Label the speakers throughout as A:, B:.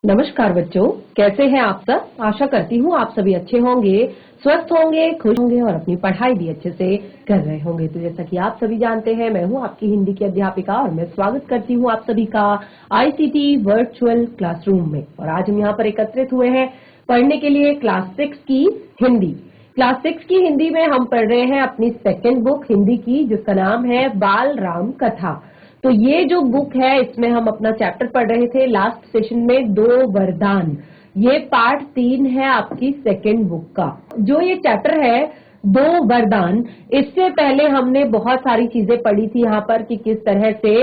A: नमस्कार बच्चों, कैसे हैं आप सब। आशा करती हूँ आप सभी अच्छे होंगे, स्वस्थ होंगे, खुश होंगे और अपनी पढ़ाई भी अच्छे से कर रहे होंगे। तो जैसा कि आप सभी जानते हैं, मैं हूँ आपकी हिंदी की अध्यापिका और मैं स्वागत करती हूँ आप सभी का आईसीटी वर्चुअल क्लासरूम में। और आज हम यहाँ पर एकत्रित हुए हैं पढ़ने के लिए क्लास 6 की हिंदी। क्लास 6 की हिंदी में हम पढ़ रहे हैं अपनी सेकेंड बुक हिंदी की, जिसका नाम है बाल राम कथा। तो ये जो बुक है, इसमें हम अपना चैप्टर पढ़ रहे थे लास्ट सेशन में, 2 वरदान। ये पार्ट 3 है आपकी सेकेंड बुक का। जो ये चैप्टर है 2 वरदान, इससे पहले हमने बहुत सारी चीजें पढ़ी थी यहाँ पर कि किस तरह से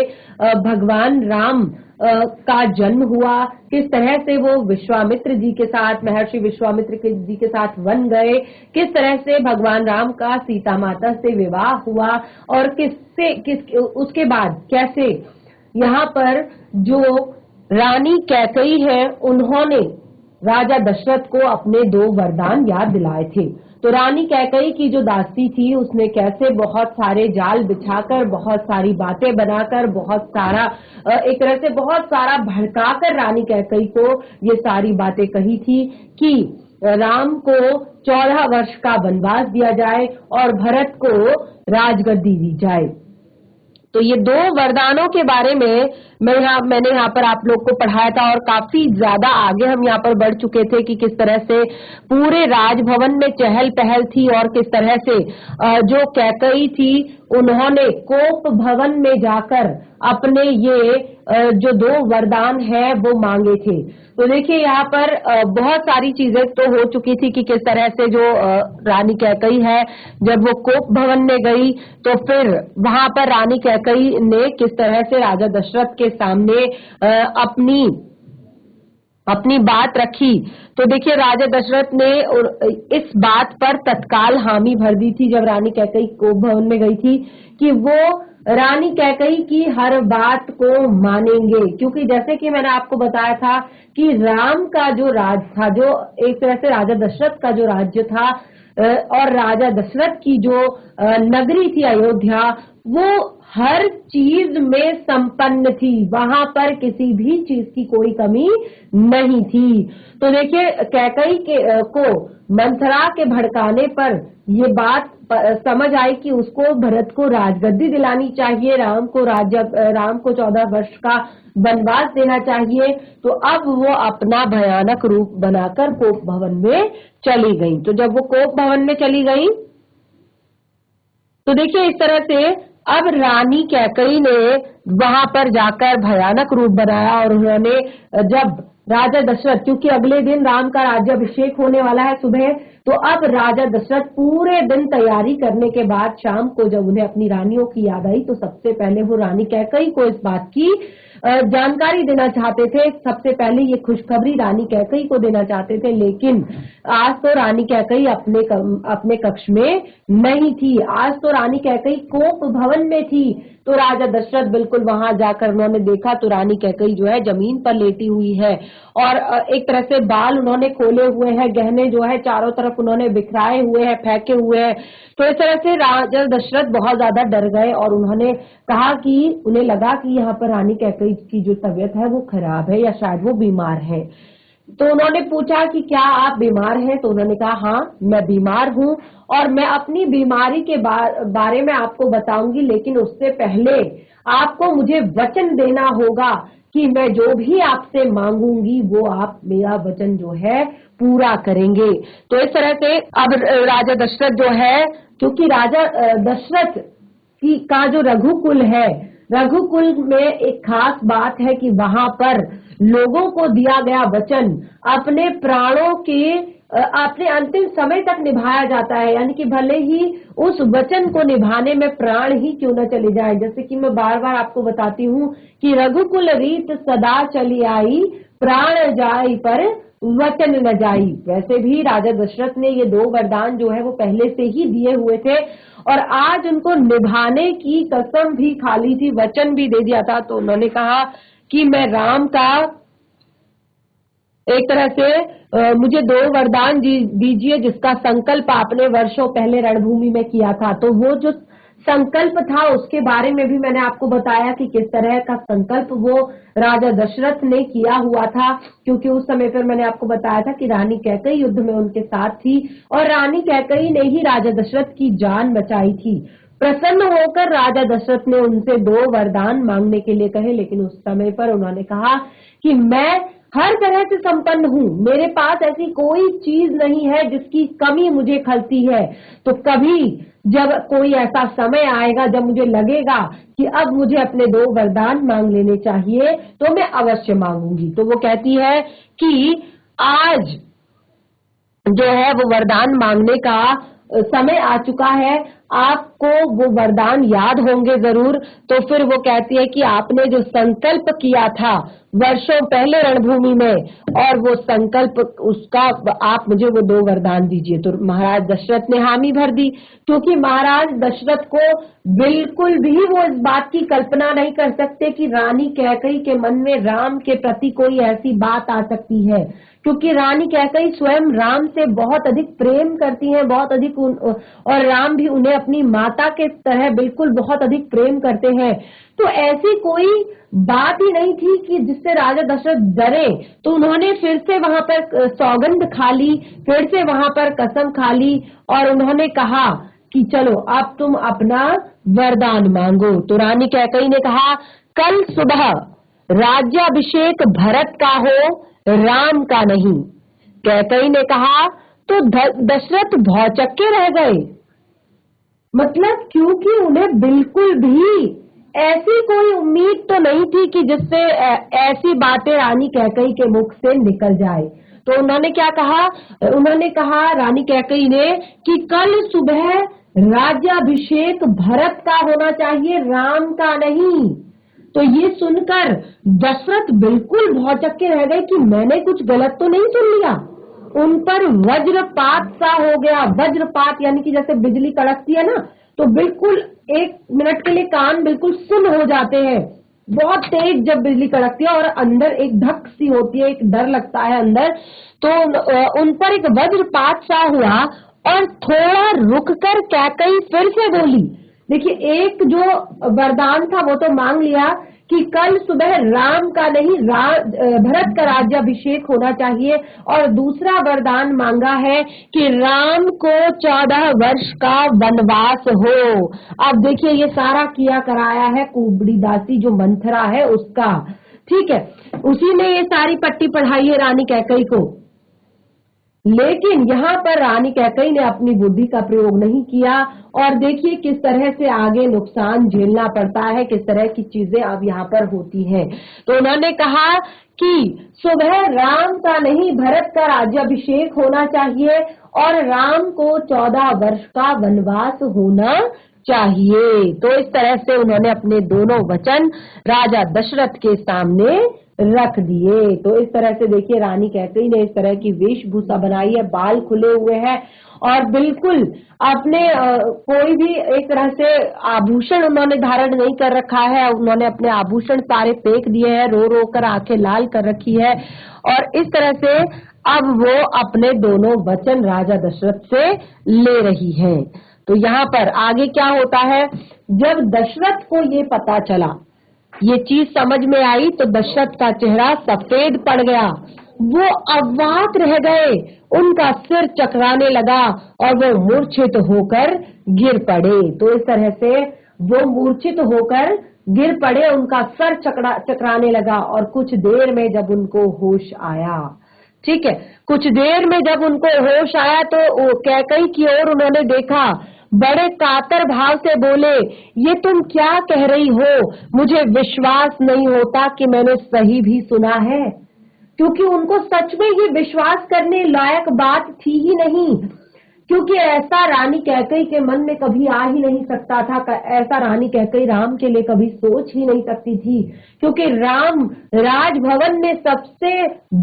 A: भगवान राम का जन्म हुआ, किस तरह से वो विश्वामित्र जी के साथ, महर्षि विश्वामित्र जी के साथ वन गए, किस तरह से भगवान राम का सीता माता से विवाह हुआ और उसके बाद कैसे यहाँ पर जो रानी कैकई है उन्होंने राजा दशरथ को अपने 2 वरदान याद दिलाए थे। तो रानी कैकई की जो दासी थी, उसने कैसे बहुत सारे जाल बिछाकर, बहुत सारी बातें बनाकर, बहुत सारा एक तरह से बहुत सारा भड़काकर रानी कैकई को ये सारी बातें कही थी कि राम को 14 वर्ष का वनवास दिया जाए और भरत को राजगद्दी दी जाए। तो ये 2 वरदानों के बारे में मैंने यहाँ पर आप लोग को पढ़ाया था और काफी ज्यादा आगे हम यहाँ पर बढ़ चुके थे कि किस तरह से पूरे राजभवन में चहल पहल थी और किस तरह से जो कैकई थी उन्होंने कोप भवन में जाकर अपने ये जो 2 वरदान है वो मांगे थे। तो देखिए यहाँ पर बहुत सारी चीजें तो हो चुकी थी कि किस तरह से जो रानी कैकई है, जब वो कोप भवन में गई तो फिर वहां पर रानी कैकई ने किस तरह से राजा दशरथ के सामने अपनी बात रखी। तो देखिए राजा दशरथ ने इस बात पर तत्काल हामी भर दी थी जब रानी कैकई कोप भवन में गई थी कि वो रानी कैकई की हर बात को मानेंगे, क्योंकि जैसे कि मैंने आपको बताया था कि राम का जो राज था, जो एक तरह से राजा दशरथ का जो राज्य था और राजा दशरथ की जो नगरी थी अयोध्या, वो हर चीज में संपन्न थी, वहां पर किसी भी चीज की कोई कमी नहीं थी। तो देखिए कैकई को मंथरा के भड़काने पर ये बात समझ आई कि उसको भरत को राजगद्दी दिलानी चाहिए, राम को 14 वर्ष का वनवास देना चाहिए। तो अब वो अपना भयानक रूप बनाकर कोप भवन में चली गई। तो जब वो कोप भवन में चली गई तो देखिए इस तरह से अब रानी कैकई ने वहां पर जाकर भयानक रूप बनाया और उन्होंने जब राजा दशरथ, क्योंकि अगले दिन राम का राज्याभिषेक होने वाला है सुबह, तो अब राजा दशरथ पूरे दिन तैयारी करने के बाद शाम को जब उन्हें अपनी रानियों की याद आई तो सबसे पहले वो रानी कैकई को इस बात की जानकारी देना चाहते थे। सबसे पहले ये खुशखबरी रानी कैकई को देना चाहते थे, लेकिन आज तो रानी कैकई अपने कक्ष में नहीं थी। आज तो रानी कैकई कोप भवन में थी। तो राजा दशरथ बिल्कुल वहां जाकर उन्होंने देखा तो रानी कैकई जो है जमीन पर लेटी हुई है और एक तरह से बाल उन्होंने खोले हुए हैं, गहने जो है चारों तरफ उन्होंने बिखराए हुए हैं, फेंके हुए हैं। तो इस तरह से राजा दशरथ बहुत ज्यादा डर गए और उन्होंने कहा कि उन्हें लगा कि यहाँ पर रानी कैकई की जो तबीयत है वो खराब है या शायद वो बीमार है। तो उन्होंने पूछा कि क्या आप बीमार हैं? तो उन्होंने कहा हाँ मैं बीमार हूं और मैं अपनी बीमारी के बारे में आपको बताऊंगी, लेकिन उससे पहले आपको मुझे वचन देना होगा कि मैं जो भी आपसे मांगूंगी वो आप मेरा वचन जो है पूरा करेंगे। तो इस तरह से अब राजा दशरथ जो है, क्योंकि राजा दशरथ का जो रघुकुल है, रघुकुल में एक खास बात है कि वहां पर लोगों को दिया गया वचन अपने प्राणों के अपने अंतिम समय तक निभाया जाता है, यानी कि भले ही उस वचन को निभाने में प्राण ही क्यों न चले जाए। जैसे कि मैं बार बार आपको बताती हूँ कि रघुकुल रीत सदा चली आई, प्राण जाई पर वचन न जाई। वैसे भी राजा दशरथ ने ये 2 वरदान जो है वो पहले से ही दिए हुए थे और आज उनको निभाने की कसम भी खा ली थी, वचन भी दे दिया था। तो उन्होंने कहा कि मैं राम का एक तरह से मुझे 2 वरदान दीजिए जिसका संकल्प आपने वर्षों पहले रणभूमि में किया था। तो वो जो संकल्प था उसके बारे में भी मैंने आपको बताया कि किस तरह का संकल्प वो राजा दशरथ ने किया हुआ था, क्योंकि उस समय पर मैंने आपको बताया था कि रानी कैकई युद्ध में उनके साथ थी और रानी कैकई ने ही राजा दशरथ की जान बचाई थी। प्रसन्न होकर राजा दशरथ ने उनसे 2 वरदान मांगने के लिए कहे, लेकिन उस समय पर उन्होंने कहा कि मैं हर तरह से संपन्न हूँ, मेरे पास ऐसी कोई चीज नहीं है जिसकी कमी मुझे खलती है। तो कभी जब कोई ऐसा समय आएगा जब मुझे लगेगा कि अब मुझे अपने 2 वरदान मांग लेने चाहिए तो मैं अवश्य मांगूंगी। तो वो कहती है कि आज जो है वो वरदान मांगने का समय आ चुका है, आपको वो वरदान याद होंगे जरूर। तो फिर वो कहती है कि आपने जो संकल्प किया था वर्षों पहले रणभूमि में, और वो संकल्प उसका आप मुझे वो 2 वरदान दीजिए। तो महाराज दशरथ ने हामी भर दी, क्योंकि महाराज दशरथ को बिल्कुल भी वो इस बात की कल्पना नहीं कर सकते कि रानी कैकई के मन में राम के प्रति कोई ऐसी बात आ सकती है, क्योंकि रानी कैकई स्वयं राम से बहुत अधिक प्रेम करती हैं, बहुत अधिक और राम भी उन्हें अपनी माता के तरह बिल्कुल बहुत अधिक प्रेम करते हैं। तो ऐसी कोई बात ही नहीं थी कि जिससे राजा दशरथ डरे। तो उन्होंने फिर से वहां पर सौगंध खा ली, फिर से वहां पर कसम खा ली और उन्होंने कहा कि चलो अब तुम अपना वरदान मांगो। तो रानी कैकई ने कहा, कल सुबह राज्याभिषेक भरत का हो, राम का नहीं। कैकई ने कहा तो दशरथ भौचक्के रह गए, मतलब क्योंकि उन्हें बिल्कुल भी ऐसी कोई उम्मीद तो नहीं थी कि जिससे ऐसी बातें रानी कैकई के मुख से निकल जाए। तो उन्होंने क्या कहा, उन्होंने कहा रानी कैकई ने कि कल सुबह राज्याभिषेक भरत का होना चाहिए, राम का नहीं। तो ये सुनकर दशरथ बिल्कुल भौचक्के रह गए कि मैंने कुछ गलत तो नहीं सुन लिया। उन पर वज्रपात सा हो गया। वज्रपात यानी कि जैसे बिजली कड़कती है ना, तो बिल्कुल 1 मिनट के लिए कान बिल्कुल सुन हो जाते हैं। बहुत तेज जब बिजली कड़कती है और अंदर एक धक सी होती है, एक डर लगता है अंदर। तो उन पर एक वज्रपात सा हुआ और थोड़ा रुककर कैकई फिर से बोली। देखिए, एक जो वरदान था वो तो मांग लिया कि कल सुबह राम का नहीं भरत का राज्याभिषेक होना चाहिए, और दूसरा वरदान मांगा है कि राम को 14 वर्ष का वनवास हो। अब देखिए, ये सारा किया कराया है कुबड़ी दासी जो मंथरा है उसका, ठीक है, उसी ने ये सारी पट्टी पढ़ाई है रानी कैकई को। लेकिन यहाँ पर रानी कैकई ने अपनी बुद्धि का प्रयोग नहीं किया और देखिए किस तरह से आगे नुकसान झेलना पड़ता है, किस तरह की चीजें अब यहाँ पर होती हैं। तो उन्होंने कहा कि सुबह राम का नहीं भरत का राज्याभिषेक होना चाहिए और राम को 14 वर्ष का वनवास होना चाहिए। तो इस तरह से उन्होंने अपने दोनों वचन राजा दशरथ के सामने रख दिए। तो इस तरह से देखिए रानी कैकई ने इस तरह की वेशभूषा बनाई है, बाल खुले हुए हैं और बिल्कुल अपने कोई भी एक तरह से आभूषण उन्होंने धारण नहीं कर रखा है। उन्होंने अपने आभूषण सारे फेंक दिए हैं, रो रो कर आंखें लाल कर रखी है और इस तरह से अब वो अपने दोनों वचन राजा दशरथ से ले रही है। तो यहाँ पर आगे क्या होता है, जब दशरथ को ये पता चला, ये चीज समझ में आई, तो दशरथ का चेहरा सफेद पड़ गया, वो अवाक रह गए, उनका सिर चकराने लगा और वो मूर्छित होकर गिर पड़े। तो इस तरह से वो मूर्छित होकर गिर पड़े, उनका सर चकराने लगा और कुछ देर में जब उनको होश आया, ठीक है, कुछ देर में जब उनको होश आया तो कैकई की ओर उन्होंने देखा, बड़े कातर भाव से बोले, ये तुम क्या कह रही हो, मुझे विश्वास नहीं होता कि मैंने सही भी सुना है। क्योंकि उनको सच में ये विश्वास करने लायक बात थी ही नहीं, क्योंकि ऐसा रानी कैकई के मन में कभी आ ही नहीं सकता था, ऐसा रानी कैकई राम के लिए कभी सोच ही नहीं सकती थी, क्योंकि राम राजभवन में सबसे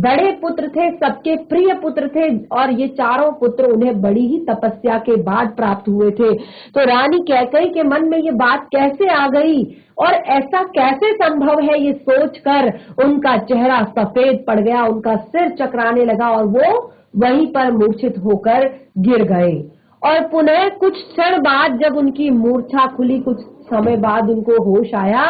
A: बड़े पुत्र थे, सबके प्रिय पुत्र थे और ये चारों पुत्र उन्हें बड़ी ही तपस्या के बाद प्राप्त हुए थे। तो रानी कैकई के मन में ये बात कैसे आ गई और ऐसा कैसे संभव है, ये सोचकर उनका चेहरा सफेद पड़ गया, उनका सिर चकराने लगा और वो वहीं पर मूर्छित होकर गिर गए। और पुनः कुछ क्षण बाद जब उनकी मूर्छा खुली, कुछ समय बाद उनको होश आया,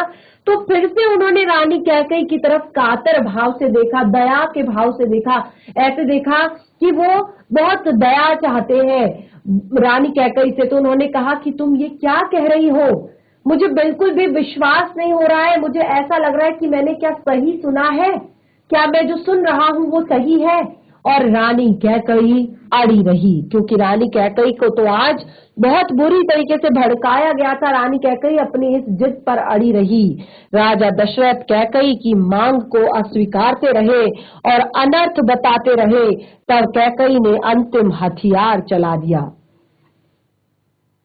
A: तो फिर से उन्होंने रानी कैकेयी की तरफ कातर भाव से देखा, दया के भाव से देखा। ऐसे देखा कि वो बहुत दया चाहते हैं रानी कैकेयी से। तो उन्होंने कहा कि तुम ये क्या कह रही हो, मुझे बिल्कुल भी विश्वास नहीं हो रहा है, मुझे ऐसा लग रहा है कि मैंने क्या सही सुना है, क्या मैं जो सुन रहा हूँ वो सही है। और रानी कैकेयी अड़ी रही, क्योंकि रानी कैकेयी को तो आज बहुत बुरी तरीके से भड़काया गया था। रानी कैकेयी अपनी इस जिद पर अड़ी रही। राजा दशरथ कैकेयी की मांग को अस्वीकारते रहे और अनर्थ बताते रहे। तब कैकेयी ने अंतिम हथियार चला दिया।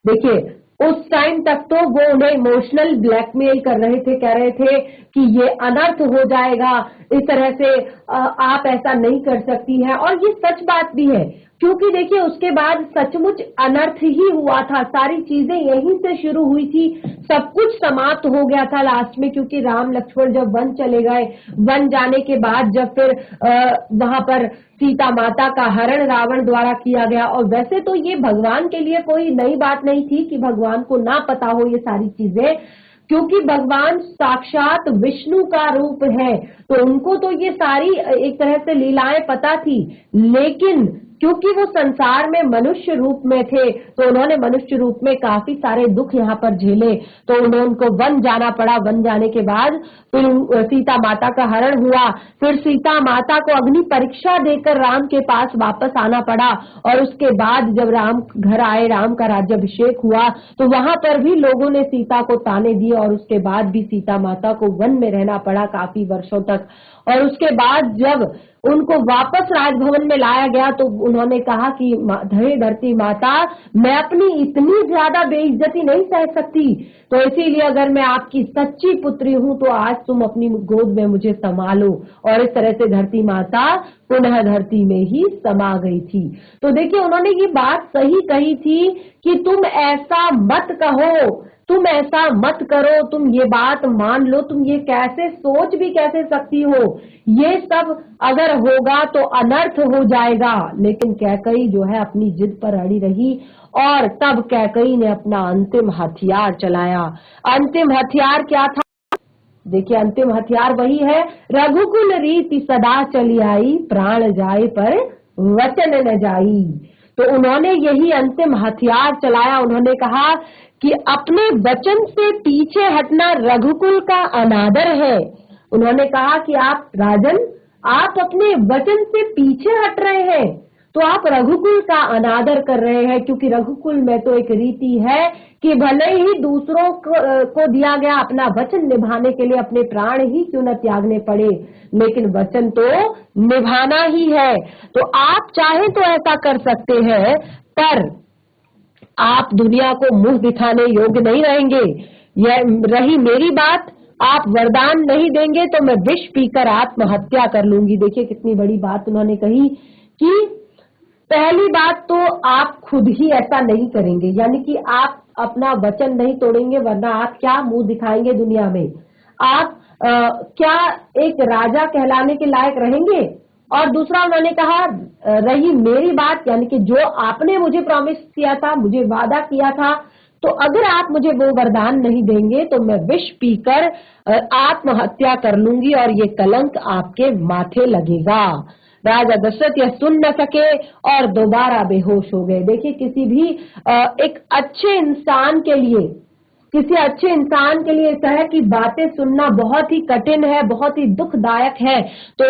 A: देखिए, उस टाइम तक तो वो उन्हें इमोशनल ब्लैकमेल कर रहे थे, कह रहे थे कि ये अनर्थ हो जाएगा, इस तरह से आप ऐसा नहीं कर सकती हैं। और ये सच बात भी है, क्योंकि देखिए उसके बाद सचमुच अनर्थ ही हुआ था। सारी चीजें यहीं से शुरू हुई थी, सब कुछ समाप्त हो गया था लास्ट में, क्योंकि राम लक्ष्मण जब वन चले गए, वन जाने के बाद जब फिर वहां पर सीता माता का हरण रावण द्वारा किया गया। और वैसे तो ये भगवान के लिए कोई नई बात नहीं थी कि भगवान को ना पता हो ये सारी चीजें, क्योंकि भगवान साक्षात विष्णु का रूप है, तो उनको तो ये सारी एक तरह से लीलाएं पता थी। लेकिन क्योंकि वो संसार में मनुष्य रूप में थे, तो उन्होंने मनुष्य रूप में काफी सारे दुख यहाँ पर झेले, तो उनको वन जाना पड़ा। वन जाने के बाद फिर सीता माता का हरण हुआ, फिर सीता माता को अग्नि परीक्षा देकर राम के पास वापस आना पड़ा। और उसके बाद जब राम घर आए, राम का राज्याभिषेक हुआ, तो वहां पर भी लोगों ने सीता को ताने दिए और उसके बाद भी सीता माता को वन में रहना पड़ा काफी वर्षों तक। और उसके बाद जब उनको वापस राजभवन में लाया गया, तो उन्होंने कहा कि हे धरती माता, मैं अपनी इतनी ज्यादा बेइज्जती नहीं सह सकती, तो इसीलिए अगर मैं आपकी सच्ची पुत्री हूं तो आज तुम अपनी गोद में मुझे संभालो। और इस तरह से धरती माता पुनः धरती में ही समा गई थी। तो देखिए उन्होंने ये बात सही कही थी कि तुम ऐसा मत कहो, तुम ऐसा मत करो, तुम ये बात मान लो, तुम ये कैसे सोच भी कैसे सकती हो, ये सब अगर होगा तो अनर्थ हो जाएगा। लेकिन कैकेयी जो है अपनी जिद पर अड़ी रही और तब कैकेयी ने अपना अंतिम हथियार चलाया। अंतिम हथियार क्या था? देखिए अंतिम हथियार वही है, रघुकुल रीति सदा चली आई, प्राण जाए पर वचन न जाई। तो उन्होंने यही अंतिम हथियार चलाया। उन्होंने कहा कि अपने वचन से पीछे हटना रघुकुल का अनादर है। उन्होंने कहा कि आप राजन, आप अपने वचन से पीछे हट रहे हैं, तो आप रघुकुल का अनादर कर रहे हैं, क्योंकि रघुकुल में तो एक रीति है कि भले ही दूसरों को दिया गया अपना वचन निभाने के लिए अपने प्राण ही क्यों न त्यागने पड़े, लेकिन वचन तो निभाना ही है। तो आप चाहे तो ऐसा कर सकते हैं, पर आप दुनिया को मुंह दिखाने योग्य नहीं रहेंगे। यह रही मेरी बात, आप वरदान नहीं देंगे तो मैं विष पीकर आत्महत्या कर लूंगी। देखिए कितनी बड़ी बात उन्होंने कही कि पहली बात तो आप खुद ही ऐसा नहीं करेंगे, यानी कि आप अपना वचन नहीं तोड़ेंगे, वरना आप क्या मुंह दिखाएंगे दुनिया में, आप क्या एक राजा कहलाने के लायक रहेंगे। और दूसरा उन्होंने कहा रही मेरी बात, यानी कि जो आपने मुझे प्रॉमिस किया था, मुझे वादा किया था, तो अगर आप मुझे वो वरदान नहीं देंगे तो मैं विष पीकर आत्महत्या कर लूंगी और ये कलंक आपके माथे लगेगा। राजा दशरथ यह सुन न सके और दोबारा बेहोश हो गए। देखिए किसी भी एक अच्छे इंसान के लिए, किसी अच्छे इंसान के लिए इस तरह की बातें सुनना बहुत ही कठिन है, बहुत ही दुखदायक है। तो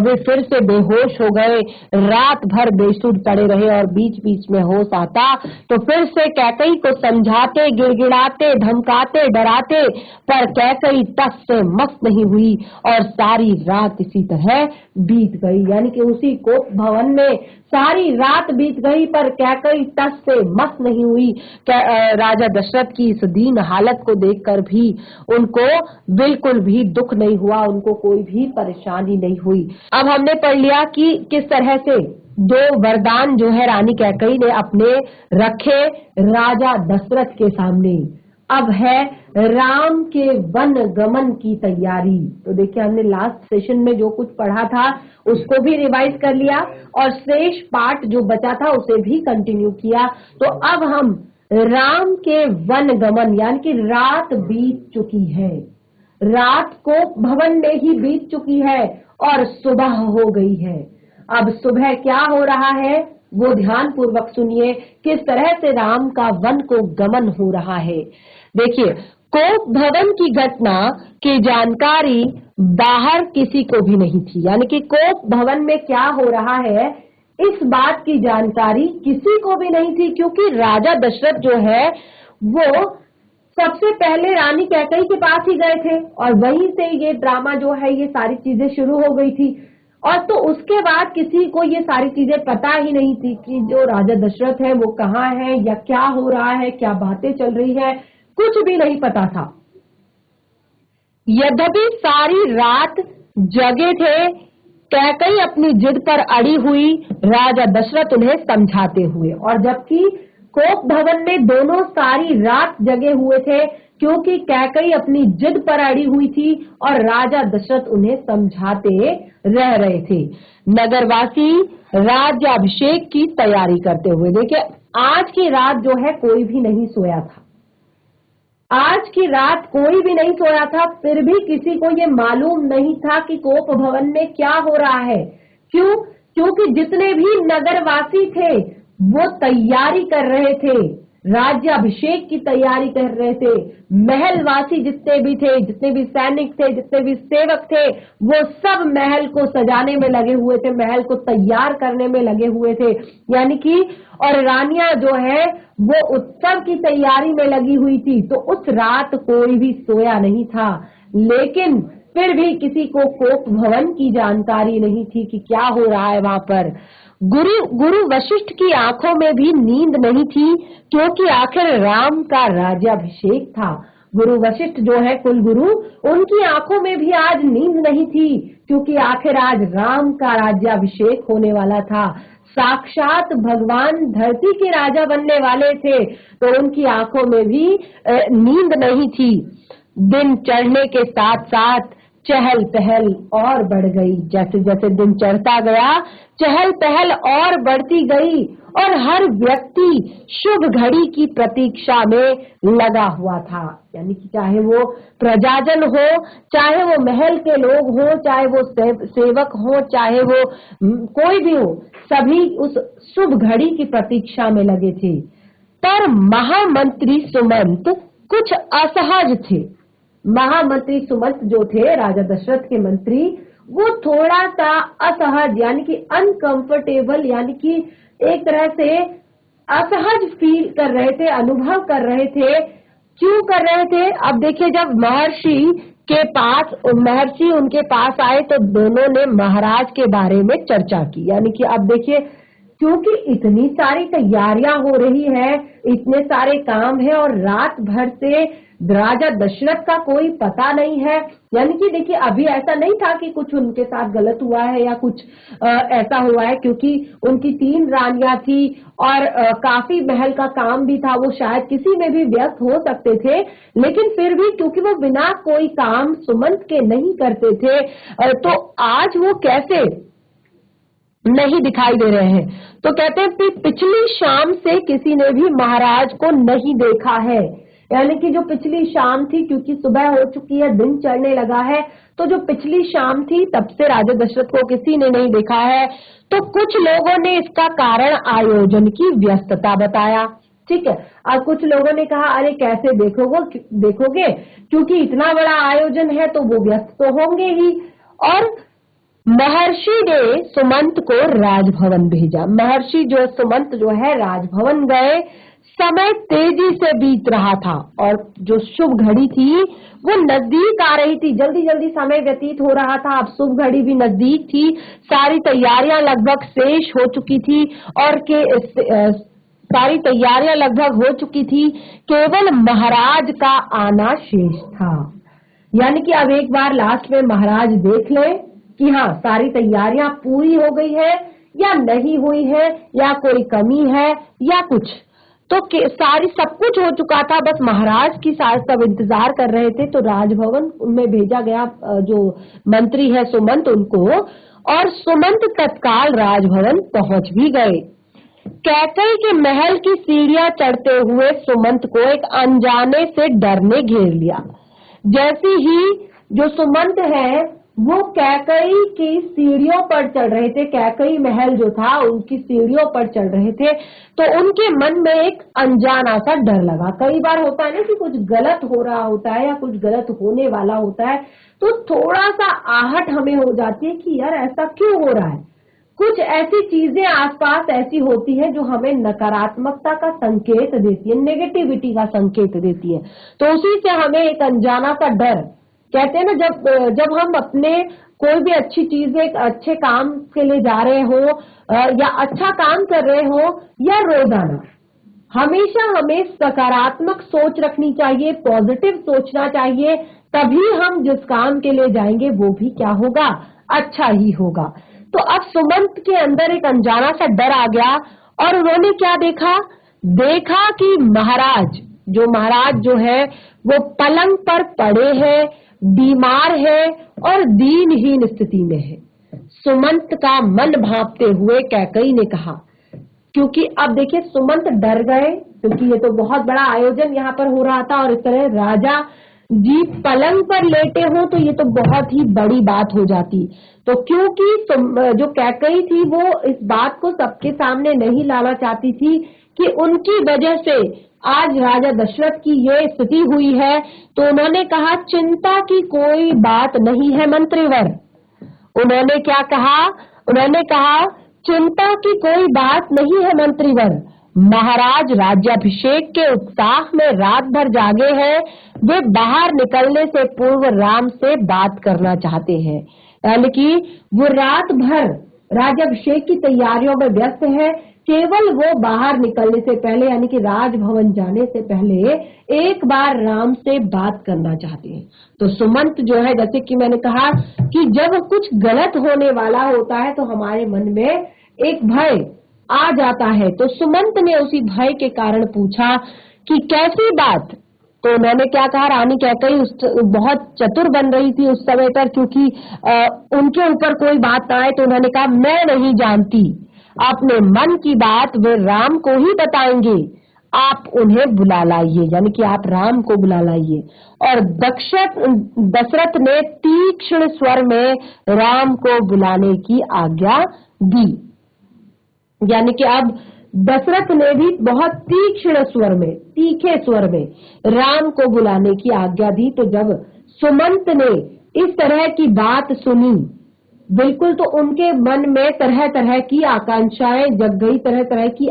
A: वे फिर से बेहोश हो गए, रात भर बेसुध पड़े रहे और बीच बीच में होश आता तो फिर से कैकेयी को समझाते, गिड़गिड़ाते, धमकाते, डराते, पर कैकेयी टस से मस नहीं हुई और सारी रात इसी तरह बीत गई। यानी कि उसी कोप भवन में सारी रात बीत गई, पर कैकेयी टस से मस नहीं हुई। राजा दशरथ की इस दीन हालत को देखकर भी उनको बिल्कुल भी दुख नहीं हुआ, उनको कोई भी परेशानी नहीं हुई। अब हमने पढ़ लिया कि किस तरह से दो वरदान जो है रानी कैकेयी ने अपने रखे राजा दशरथ के सामने। अब है राम के वन गमन की तैयारी। तो देखिए हमने लास्ट सेशन में जो कुछ पढ़ा था उसको भी रिवाइज कर लिया और शेष पार्ट जो बचा था उसे भी कंटिन्यू किया। तो अब हम राम के वन गमन यानी कि रात बीत चुकी है, रात को भवन में ही बीत चुकी है और सुबह हो गई है। अब सुबह क्या हो रहा है वो ध्यान पूर्वक सुनिए, किस तरह से राम का वन को गमन हो रहा है। देखिए कोप भवन की घटना की जानकारी बाहर किसी को भी नहीं थी, यानी कि कोप भवन में क्या हो रहा है इस बात की जानकारी किसी को भी नहीं थी, क्योंकि राजा दशरथ जो है वो सबसे पहले रानी कैकेयी के पास ही गए थे और वहीं से ये ड्रामा जो है ये सारी चीजें शुरू हो गई थी। और तो उसके बाद किसी को ये सारी चीजें पता ही नहीं थी कि जो राजा दशरथ है वो कहाँ है या क्या हो रहा है, क्या बातें चल रही है, कुछ भी नहीं पता था। यद्यपि सारी रात जगे थे, कैकेयी अपनी जिद पर अड़ी हुई, राजा दशरथ उन्हें समझाते हुए, और जबकि कोप भवन में दोनों सारी रात जगे हुए थे क्योंकि कैकेयी अपनी जिद पर अड़ी हुई थी और राजा दशरथ उन्हें समझाते रह रहे थे। नगरवासी राज्याभिषेक की तैयारी करते हुए, देखिए आज की रात जो है कोई भी नहीं सोया था, आज की रात कोई भी नहीं सोया था, फिर भी किसी को ये मालूम नहीं था कि कोप भवन में क्या हो रहा है। क्यों? क्योंकि जितने भी नगरवासी थे वो तैयारी कर रहे थे, राज्याभिषेक की तैयारी कर रहे थे। महलवासी जितने भी थे, जितने भी सैनिक थे, जितने भी सेवक थे, वो सब महल को सजाने में लगे हुए थे, महल को तैयार करने में लगे हुए थे, यानी कि और रानियां जो है वो उत्सव की तैयारी में लगी हुई थी। तो उस रात कोई भी सोया नहीं था, लेकिन फिर भी किसी को कोप भवन की जानकारी नहीं थी कि क्या हो रहा है वहां पर। गुरु वशिष्ठ की आंखों में भी नींद नहीं थी, क्योंकि आखिर राम का राज्याभिषेक था। गुरु वशिष्ठ जो है कुल गुरु, उनकी आंखों में भी आज नींद नहीं थी, क्योंकि आखिर आज राम का राज्याभिषेक होने वाला था। साक्षात भगवान धरती के राजा बनने वाले थे, तो उनकी आंखों में भी नींद नहीं थी। दिन चढ़ने के साथ साथ चहल पहल और बढ़ गई। जैसे जैसे दिन चढ़ता गया चहल पहल और बढ़ती गई और हर व्यक्ति शुभ घड़ी की प्रतीक्षा में लगा हुआ था, यानी कि चाहे वो प्रजाजन हो, चाहे वो महल के लोग हो, चाहे वो सेवक हो, चाहे वो कोई भी हो, सभी उस शुभ घड़ी की प्रतीक्षा में लगे थे। पर महामंत्री सुमंत कुछ असहज थे। महामंत्री सुमंत जो थे राजा दशरथ के मंत्री, वो थोड़ा सा असहज यानी कि अनकंफर्टेबल, यानी कि एक तरह से असहज फील कर रहे थे, अनुभव कर रहे थे। क्यों कर रहे थे? अब देखिए जब महर्षि उनके पास आए तो दोनों ने महाराज के बारे में चर्चा की, यानी कि अब देखिए क्योंकि इतनी सारी तैयारियां हो रही है, इतने सारे काम है और रात भर से राजा दशरथ का कोई पता नहीं है। यानी कि देखिए अभी ऐसा नहीं था कि कुछ उनके साथ गलत हुआ है या कुछ ऐसा हुआ है, क्योंकि उनकी 3 रानियां थी और काफी महल का काम भी था, वो शायद किसी में भी व्यस्त हो सकते थे, लेकिन फिर भी क्योंकि वो बिना कोई काम सुमंत के नहीं करते थे, तो आज वो कैसे नहीं दिखाई दे रहे हैं। तो कहते हैं पिछली शाम से किसी ने भी महाराज को नहीं देखा है, यानी कि जो पिछली शाम थी, क्योंकि सुबह हो चुकी है, दिन चढ़ने लगा है, तो जो पिछली शाम थी तब से राजा दशरथ को किसी ने नहीं देखा है। तो कुछ लोगों ने इसका कारण आयोजन की व्यस्तता बताया, ठीक है। और कुछ लोगों ने कहा अरे कैसे देखोगे, क्योंकि इतना बड़ा आयोजन है तो वो व्यस्त तो होंगे ही। और महर्षि ने सुमंत को राजभवन भेजा। महर्षि जो सुमंत जो है राजभवन गए। समय तेजी से बीत रहा था और जो शुभ घड़ी थी वो नजदीक आ रही थी, जल्दी जल्दी समय व्यतीत हो रहा था। अब शुभ घड़ी भी नजदीक थी, सारी तैयारियां लगभग शेष हो चुकी थी और सारी तैयारियां लगभग हो चुकी थी, केवल महाराज का आना शेष था। यानी कि अब एक बार लास्ट में महाराज देख ले कि हाँ सारी तैयारियां पूरी हो गई है या नहीं हुई है, या कोई कमी है या कुछ। तो सारी सब कुछ हो चुका था, बस महाराज की सब इंतजार कर रहे थे। तो राजभवन में भेजा गया जो मंत्री है सुमंत उनको, और सुमंत तत्काल राजभवन पहुंच भी गए। कैकई के महल की सीढ़ियां चढ़ते हुए सुमंत को एक अनजाने से डर ने घेर लिया। जैसे ही जो सुमंत है वो कैकई की सीढ़ियों पर चढ़ रहे थे, कैकई महल जो था उनकी सीढ़ियों पर चढ़ रहे थे, तो उनके मन में एक अनजाना सा डर लगा। कई बार होता है ना कि कुछ गलत हो रहा होता है या कुछ गलत होने वाला होता है, तो थोड़ा सा आहट हमें हो जाती है कि यार ऐसा क्यों हो रहा है। कुछ ऐसी चीजें आसपास ऐसी होती है जो हमें नकारात्मकता का संकेत देती है, नेगेटिविटी का संकेत देती है। तो उसी से हमें एक अनजाना सा डर, कहते हैं ना, जब हम अपने कोई भी अच्छी चीज एक अच्छे काम के लिए जा रहे हो या अच्छा काम कर रहे हो या रोजाना, हमेशा हमें सकारात्मक सोच रखनी चाहिए, पॉजिटिव सोचना चाहिए, तभी हम जिस काम के लिए जाएंगे वो भी क्या होगा, अच्छा ही होगा। तो अब सुमंत के अंदर एक अनजाना सा डर आ गया और उन्होंने क्या देखा कि महाराज जो है वो पलंग पर पड़े हैं, बीमार है और दीनहीन स्थिति में है। सुमंत का मन भांपते हुए कैकई ने कहा, क्योंकि अब देखिए सुमंत डर गए, क्योंकि ये तो बहुत बड़ा आयोजन यहाँ पर हो रहा था और इस तरह राजा जी पलंग पर लेटे हो तो ये तो बहुत ही बड़ी बात हो जाती। तो क्योंकि जो कैकई थी वो इस बात को सबके सामने नहीं लाना चाहती थी कि उनकी वजह से आज राजा दशरथ की ये स्थिति हुई है, तो उन्होंने कहा चिंता की कोई बात नहीं है मंत्रीवर। उन्होंने क्या कहा, उन्होंने कहा चिंता की कोई बात नहीं है मंत्रीवर। महाराज राज्याभिषेक के उत्साह में रात भर जागे हैं, वे बाहर निकलने से पूर्व राम से बात करना चाहते हैं। यानी कि वो रात भर राज्याभिषेक की तैयारियों में व्यस्त है, केवल वो बाहर निकलने से पहले यानी कि राजभवन जाने से पहले एक बार राम से बात करना चाहते हैं। तो सुमंत जो है, जैसे कि मैंने कहा कि जब कुछ गलत होने वाला होता है तो हमारे मन में एक भय आ जाता है। तो सुमंत ने उसी भय के कारण पूछा कि कैसी बात। तो उन्होंने क्या कहा, रानी कैकई बहुत चतुर बन रही थी उस समय पर, क्योंकि उनके ऊपर कोई बात आए तो उन्होंने कहा मैं नहीं जानती, अपने मन की बात वे राम को ही बताएंगे, आप उन्हें बुला लाइए, यानी कि आप राम को बुला लाइए। और दशरथ ने तीक्ष्ण स्वर में राम को बुलाने की आज्ञा दी। यानी कि अब दशरथ ने भी बहुत तीक्ष्ण स्वर में, तीखे स्वर में राम को बुलाने की आज्ञा दी। तो जब सुमंत ने इस तरह की बात सुनी, बिल्कुल तो उनके मन में तरह तरह की आकांक्षाएं जग गई, तरह तरह की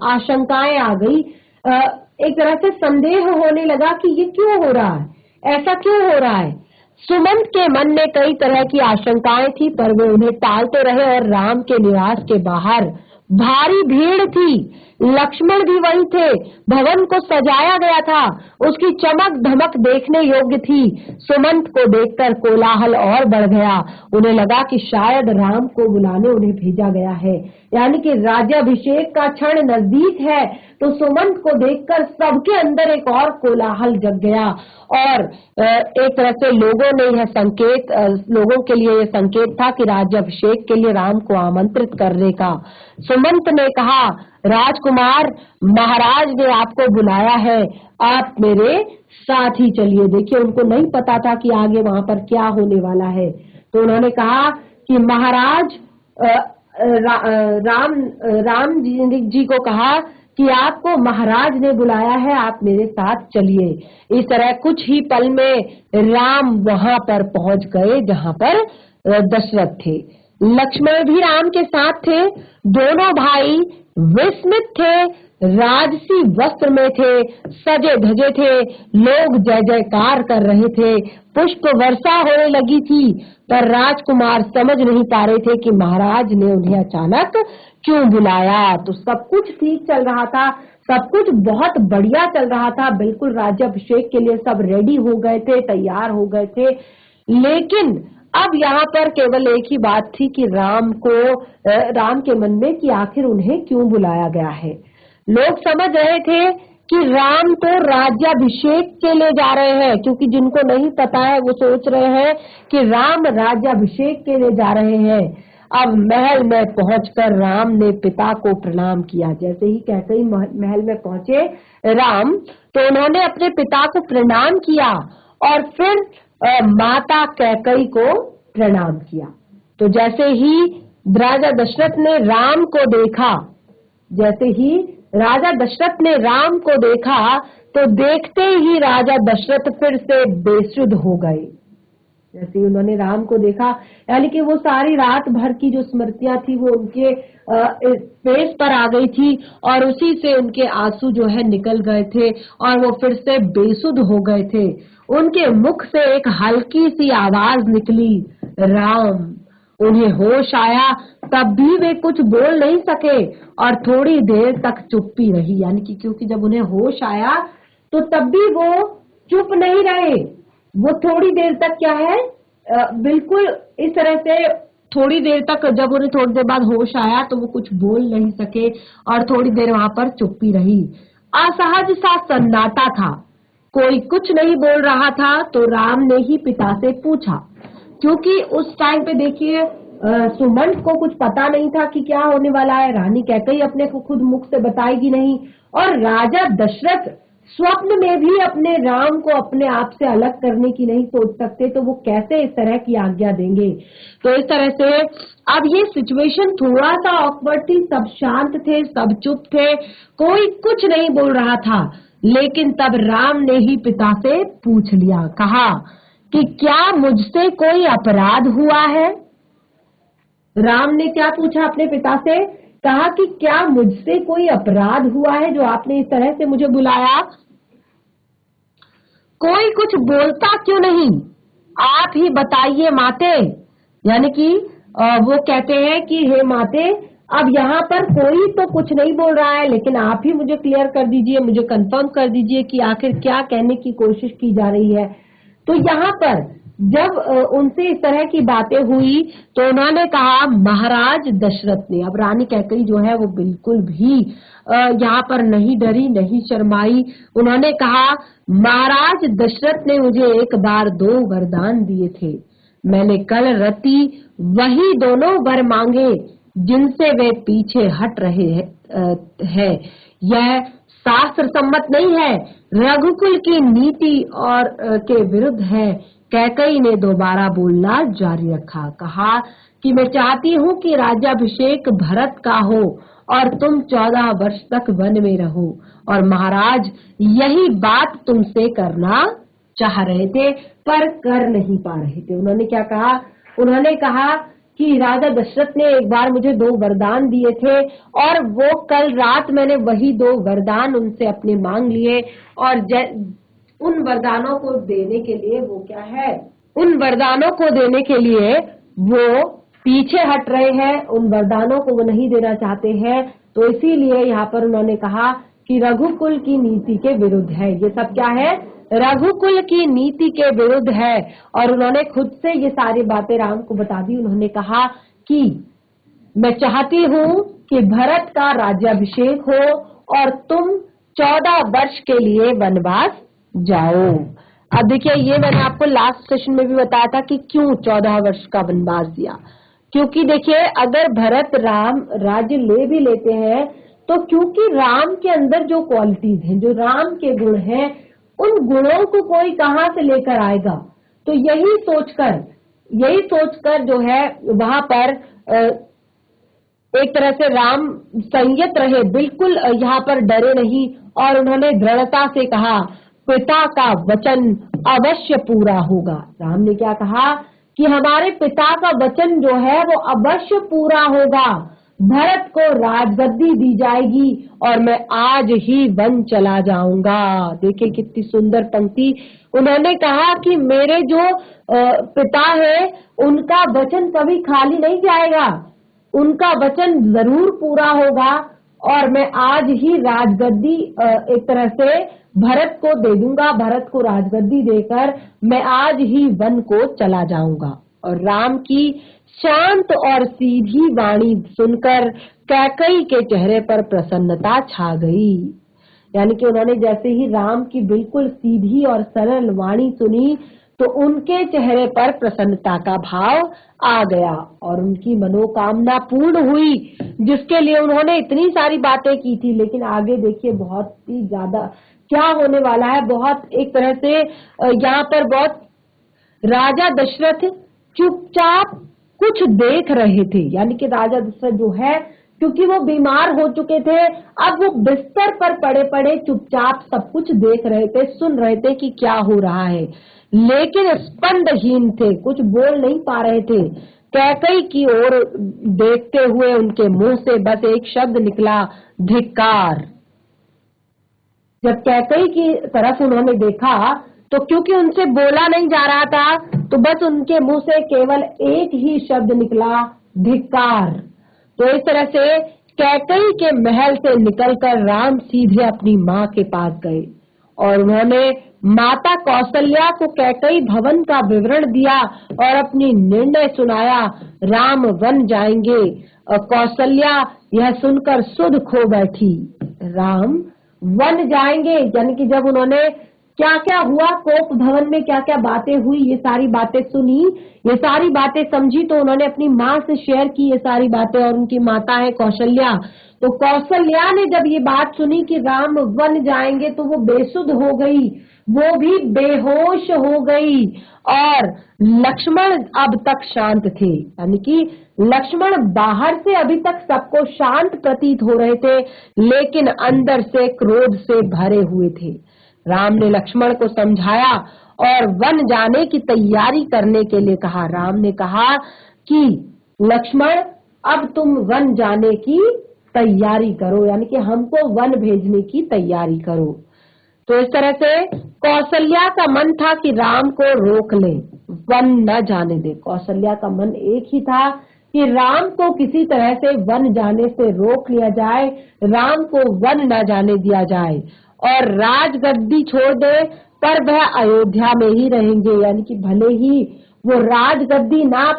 A: आशंकाएं आ गई। एक तरह से संदेह होने लगा कि ये क्यों हो रहा है, ऐसा क्यों हो रहा है। सुमंत के मन में कई तरह की आशंकाएं थी, पर वे उन्हें टालते रहे और राम के निवास के बाहर भारी भीड़ थी, लक्ष्मण भी वहीं थे, भवन को सजाया गया था, उसकी चमक धमक देखने योग्य थी। सुमंत को देखकर कोलाहल और बढ़ गया, उन्हें लगा कि शायद राम को बुलाने उन्हें भेजा गया है, यानी कि राज्याभिषेक का क्षण नजदीक है। तो सुमंत को देखकर सबके अंदर एक और कोलाहल जग गया और एक तरह से लोगों के लिए यह संकेत था कि राज्याभिषेक के लिए राम को आमंत्रित करने का। सुमंत ने कहा, राजकुमार, महाराज ने आपको बुलाया है, आप मेरे साथ ही चलिए। देखिए उनको नहीं पता था कि आगे वहां पर क्या होने वाला है। तो उन्होंने कहा कि महाराज राम जी को कहा कि आपको महाराज ने बुलाया है, आप मेरे साथ चलिए। इस तरह कुछ ही पल में राम वहां पर पहुंच गए जहां पर दशरथ थे। लक्ष्मण भी राम के साथ थे। दोनों भाई विस्मित थे, राजसी वस्त्र में थे, सजे धजे थे, लोग जय जयकार कर रहे थे, पुष्प वर्षा होने लगी थी, पर राजकुमार समझ नहीं पा रहे थे कि महाराज ने उन्हें अचानक क्यों बुलाया। तो सब कुछ ठीक चल रहा था, सब कुछ बहुत बढ़िया चल रहा था, बिल्कुल राज्याभिषेक के लिए सब रेडी हो गए थे, तैयार हो गए थे। लेकिन अब यहाँ पर केवल एक ही बात थी कि राम के मन में कि आखिर उन्हें क्यों बुलाया गया है। लोग समझ रहे थे कि राम तो राज्याभिषेक के लिए जा रहे हैं, क्योंकि जिनको नहीं पता है वो सोच रहे हैं कि राम राज्याभिषेक के लिए जा रहे हैं। अब महल में पहुंचकर राम ने पिता को प्रणाम किया। जैसे ही कैकई महल में पहुंचे राम, तो उन्होंने अपने पिता को प्रणाम किया और फिर माता कैकई को प्रणाम किया। तो जैसे ही राजा दशरथ ने राम को देखा, जैसे ही राजा दशरथ ने राम को देखा, तो देखते ही राजा दशरथ फिर से बेसुध हो गए। जैसे ही उन्होंने राम को देखा, यानी कि वो सारी रात भर की जो स्मृतियां थी वो उनके फेस पर आ गई थी और उसी से उनके आंसू जो है निकल गए थे और वो फिर से बेसुध हो गए थे। उनके मुख से एक हल्की सी आवाज निकली, राम। उन्हें होश आया, तब भी वे कुछ बोल नहीं सके और थोड़ी देर तक चुप्पी रही। यानी कि क्योंकि जब उन्हें होश आया तो तब भी वो चुप नहीं रहे। वो थोड़ी देर तक क्या है, बिल्कुल इस तरह से थोड़ी देर तक, जब उन्हें थोड़ी देर बाद होश आया तो वो कुछ बोल नहीं सके और थोड़ी देर वहां पर चुप्पी रही। असहज सा सन्नाटा था, कोई कुछ नहीं बोल रहा था। तो राम ने ही पिता से पूछा, क्योंकि उस टाइम पे देखिए सुमंत को कुछ पता नहीं था कि क्या होने वाला है। रानी कैकई अपने को खुद मुख से बताएगी नहीं और राजा दशरथ स्वप्न में भी अपने राम को अपने आप से अलग करने की नहीं सोच सकते, तो वो कैसे इस तरह की आज्ञा देंगे। तो इस तरह से अब ये सिचुएशन थोड़ा सा ऑकवर्ड थी। सब शांत थे, सब चुप थे, कोई कुछ नहीं बोल रहा था। लेकिन तब राम ने ही पिता से पूछ लिया, कहा कि क्या मुझसे कोई अपराध हुआ है। राम ने क्या पूछा अपने पिता से, कहा कि क्या मुझसे कोई अपराध हुआ है जो आपने इस तरह से मुझे बुलाया। कोई कुछ बोलता क्यों नहीं, आप ही बताइए माते। यानी कि वो कहते हैं कि हे माते, अब यहाँ पर कोई तो कुछ नहीं बोल रहा है, लेकिन आप ही मुझे क्लियर कर दीजिए, मुझे कंफर्म कर दीजिए कि आखिर क्या कहने की कोशिश की जा रही है। तो यहाँ पर जब उनसे इस तरह की बातें हुई तो उन्होंने कहा, महाराज दशरथ ने। अब रानी कैकई जो है वो बिल्कुल भी यहाँ पर नहीं डरी, नहीं शर्माई। उन्होंने कहा, महाराज दशरथ ने मुझे एक बार 2 वरदान दिए थे। मैंने कल रति वही दोनों वर मांगे जिनसे वे पीछे हट रहे हैं। यह शास्त्र सम्मत नहीं है, रघुकुल की नीति और के विरुद्ध है। कैकई ने दोबारा बोलना जारी रखा, कहा कि मैं चाहती हूँ कि राज्याभिषेक भरत का हो और तुम 14 वर्ष तक वन में रहो। और महाराज यही बात तुमसे करना चाह रहे थे पर कर नहीं पा रहे थे। उन्होंने क्या कहा, उन्होंने कहा कि राजा दशरथ ने एक बार मुझे 2 वरदान दिए थे और वो कल रात मैंने वही 2 वरदान उनसे अपने मांग लिए और उन वरदानों को देने के लिए वो क्या है, उन वरदानों को देने के लिए वो पीछे हट रहे हैं, उन वरदानों को वो नहीं देना चाहते हैं। तो इसीलिए यहाँ पर उन्होंने कहा कि रघुकुल की नीति के विरुद्ध है। ये सब क्या है, रघुकुल की नीति के विरुद्ध है। और उन्होंने खुद से ये सारी बातें राम को बता दी। उन्होंने कहा कि मैं चाहती हूँ कि भरत का राज्याभिषेक हो और तुम 14 वर्ष के लिए वनवास जाओ। अब देखिए, ये मैंने आपको लास्ट सेशन में भी बताया था कि क्यों 14 वर्ष का वनवास दिया। क्योंकि देखिए, अगर भरत राम राज्य ले भी लेते हैं तो क्योंकि राम के अंदर जो क्वालिटीज हैं, जो राम के गुण हैं, उन गुणों को कोई कहां से लेकर आएगा। तो यही सोचकर जो है वहां पर एक तरह से राम संयत रहे, बिल्कुल यहाँ पर डरे नहीं और उन्होंने दृढ़ता से कहा, पिता का वचन अवश्य पूरा होगा। राम ने क्या कहा कि हमारे पिता का वचन जो है वो अवश्य पूरा होगा, भरत को राजगद्दी दी जाएगी और मैं आज ही वन चला जाऊंगा। देखिए कितनी सुंदर पंक्ति। उन्होंने कहा कि मेरे जो पिता है उनका वचन कभी खाली नहीं जाएगा, उनका वचन जरूर पूरा होगा और मैं आज ही राजगद्दी एक तरह से भरत को दे दूंगा। भरत को राजगद्दी देकर मैं आज ही वन को चला जाऊंगा। और राम की शांत और सीधी वाणी सुनकर कैकेयी के चेहरे पर प्रसन्नता छा गई। यानी कि उन्होंने जैसे ही राम की बिल्कुल सीधी और सरल वाणी सुनी तो उनके चेहरे पर प्रसन्नता का भाव आ गया और उनकी मनोकामना पूर्ण हुई, जिसके लिए उन्होंने इतनी सारी बातें की थी। लेकिन आगे देखिए बहुत ही ज्यादा क्या होने वाला है। बहुत एक तरह से यहाँ पर बहुत राजा दशरथ चुपचाप कुछ देख रहे थे। यानी कि राजा दशरथ जो है, क्योंकि वो बीमार हो चुके थे, अब वो बिस्तर पर पड़े पड़े चुपचाप सब कुछ देख रहे थे, सुन रहे थे कि क्या हो रहा है, लेकिन स्पंदहीन थे, कुछ बोल नहीं पा रहे थे। कैकेयी की ओर देखते हुए उनके मुंह से बस एक शब्द निकला, धिक्कार। जब कैकेयी की तरफ उन्होंने देखा तो क्योंकि उनसे बोला नहीं जा रहा था, तो बस उनके मुंह से केवल एक ही शब्द निकला, धिक्कार। तो इस तरह से कैकेयी के महल से निकलकर राम सीधे अपनी माँ के पास गए और उन्होंने माता कौशल्या को कैकेयी भवन का विवरण दिया और अपनी निर्णय सुनाया। राम वन जाएंगे और कौशल्या यह सुनकर सुध खो बैठी। राम वन जाएंगे, यानी कि जब उन्होंने क्या क्या हुआ, कोप भवन में क्या क्या बातें हुई, ये सारी बातें सुनी, ये सारी बातें समझी, तो उन्होंने अपनी माँ से शेयर की ये सारी बातें। और उनकी माता है कौशल्या, तो कौशल्या ने जब ये बात सुनी कि राम वन जाएंगे तो वो बेसुध हो गई, वो भी बेहोश हो गई। और लक्ष्मण अब तक शांत थे, यानी कि लक्ष्मण बाहर से अभी तक सबको शांत प्रतीत हो रहे थे, लेकिन अंदर से क्रोध से भरे हुए थे। राम ने लक्ष्मण को समझाया और वन जाने की तैयारी करने के लिए कहा। राम ने कहा कि लक्ष्मण अब तुम वन जाने की तैयारी करो, यानी कि हमको वन भेजने की तैयारी करो। तो इस तरह से कौशल्या का मन था कि राम को रोक ले, वन न जाने दे। कौशल्या का मन एक ही था कि राम को किसी तरह से वन जाने से रोक लिया जाए, राम को वन न जाने दिया जाए और राजगद्दी छोड़ दे, पर वह अयोध्या में ही रहेंगे। यानी कि भले ही वो राजगद्दी ना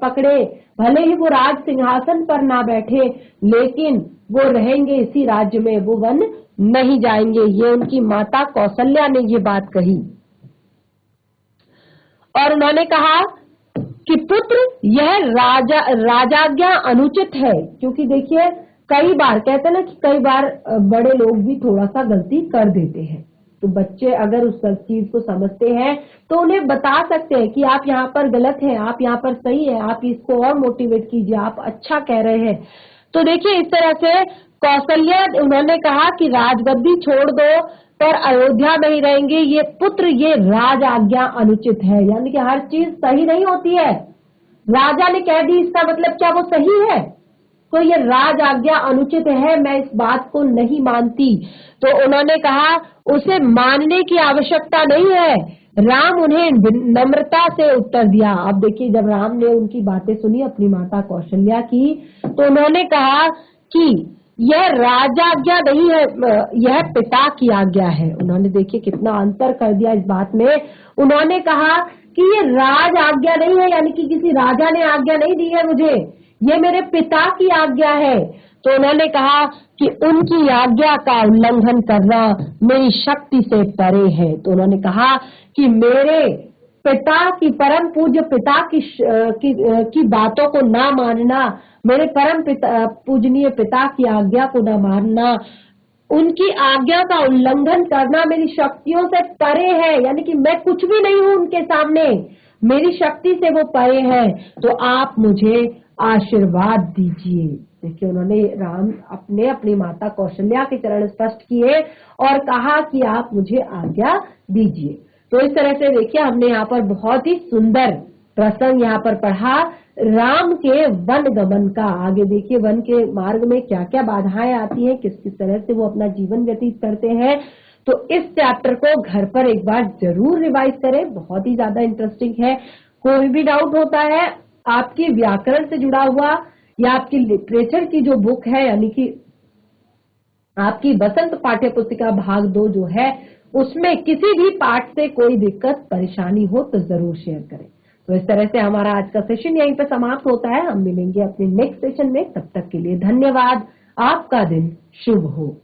A: पकड़े, भले ही वो राज सिंहासन पर ना बैठे, लेकिन वो रहेंगे इसी राज्य में, वो वन नहीं जाएंगे। ये उनकी माता कौशल्या ने ये बात कही। और उन्होंने कहा कि पुत्र, यह राजाज्ञा अनुचित है। क्योंकि देखिए कई बार कहते हैं ना कि कई बार बड़े लोग भी थोड़ा सा गलती कर देते हैं, तो बच्चे अगर उस चीज को समझते हैं तो उन्हें बता सकते हैं कि आप यहाँ पर गलत हैं, आप यहाँ पर सही है, आप इसको और मोटिवेट कीजिए, आप अच्छा कह रहे हैं। तो देखिए इस तरह से कौशल्या उन्होंने कहा कि राजगद्दी छोड़ दो, पर अयोध्या में ही रहेंगे। ये पुत्र, ये राज आज्ञा अनुचित है, यानी कि हर चीज सही नहीं होती है। राजा ने कह दी, इसका मतलब क्या वो सही है? तो ये राज आज्ञा अनुचित है, मैं इस बात को नहीं मानती। तो उन्होंने कहा उसे मानने की आवश्यकता नहीं है। राम उन्हें नम्रता से उत्तर दिया। अब देखिए जब राम ने उनकी बातें सुनी अपनी माता कौशल्या की, तो उन्होंने कहा कि यह राजाज्ञा नहीं है, यह पिता की आज्ञा है। उन्होंने देखिए कितना अंतर कर दिया इस बात में। उन्होंने कहा कि ये राज आज्ञा नहीं है, यानी कि किसी राजा ने आज्ञा नहीं दी है मुझे, ये मेरे पिता की आज्ञा है। तो उन्होंने कहा कि उनकी आज्ञा का उल्लंघन करना मेरी शक्ति से परे है। तो उन्होंने कहा कि मेरे पिता की, परम पूज्य पिता की बातों को ना मानना, मेरे परम पूजनीय पिता की आज्ञा को ना मानना, उनकी आज्ञा का उल्लंघन करना मेरी शक्तियों से परे है। यानी कि मैं कुछ भी नहीं हूं उनके सामने, मेरी शक्ति से वो परे है। तो आप मुझे आशीर्वाद दीजिए। देखिए उन्होंने राम अपनी माता कौशल्या के चरण स्पर्श किए और कहा कि आप मुझे आज्ञा दीजिए। तो इस तरह से देखिए हमने यहाँ पर बहुत ही सुंदर प्रसंग यहाँ पर पढ़ा राम के वन गमन का। आगे देखिए वन के मार्ग में क्या क्या बाधाएं आती हैं, किस किस तरह से वो अपना जीवन व्यतीत करते हैं। तो इस चैप्टर को घर पर एक बार जरूर रिवाइज करें, बहुत ही ज्यादा इंटरेस्टिंग है। कोई भी डाउट होता है आपकी व्याकरण से जुड़ा हुआ या आपकी लिटरेचर की जो बुक है, यानी कि आपकी बसंत पाठ्य पुस्तिका भाग 2 जो है, उसमें किसी भी पार्ट से कोई दिक्कत परेशानी हो तो जरूर शेयर करें। तो इस तरह से हमारा आज का सेशन यहीं पे समाप्त होता है। हम मिलेंगे अपने नेक्स्ट सेशन में, तब तक के लिए धन्यवाद। आपका दिन शुभ हो।